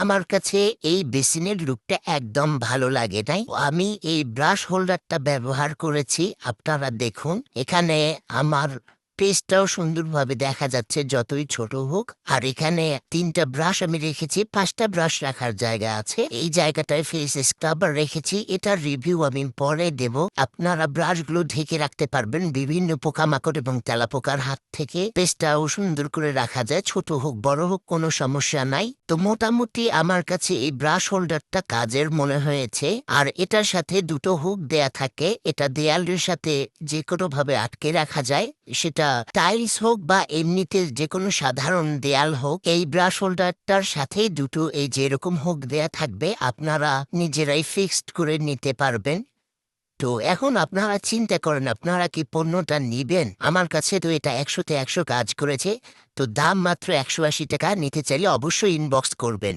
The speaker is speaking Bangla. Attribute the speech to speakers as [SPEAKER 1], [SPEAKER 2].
[SPEAKER 1] আমার কাছে এই বেসিনের লুকটা একদম ভালো লাগে নাই। আমি এই ব্রাশ হোল্ডারটা ব্যবহার করেছি। আপনারা দেখুন, এখানে আমার পেজটাও সুন্দরভাবে দেখা যাচ্ছে যতই ছোট হোক। আর এখানে ৩টা ব্রাশ আমি রেখেছি, ৫টা ব্রাশ রাখার জায়গা আছে। এই জায়গাটায় ফেস স্ক্রাবার রেখেছি, এটার রিভিউ আমি পরে দেব। আপনারা ব্রাশগুলো ঢেকে রাখতে পারবেন বিভিন্ন পোকামাকড় এবং তেলাপোকার হাত থেকে। পেজটাও সুন্দর করে রাখা যায়, ছোট হোক বড় হোক কোনো সমস্যা নাই। তো মোটামুটি আমার কাছে এই ব্রাশ হোল্ডারটা কাজের মনে হয়েছে। আর এটার সাথে দুটো হুক দেয়া থাকে, এটা দেয়ালের সাথে যে কোনো ভাবে আটকে রাখা যায়, সেটা টাইলস হোক বা এমনিতে যে কোনো সাধারণ দেয়াল হোক। এই ব্রাশ হোল্ডারটার সাথে দুটো এই যেরকম হুক দেয়া থাকবে, আপনারা নিজেরাই ফিক্সড করে নিতে পারবেন। তো এখন আপনারা চিন্তা করেন আপনারা কি পণ্যটা নিবেন। আমার কাছে তো এটা ১০০-তে ১০০ কাজ করেছে। তো দাম মাত্র ১৮০ টাকা। নিতে চাইলে অবশ্যই ইনবক্স করবেন।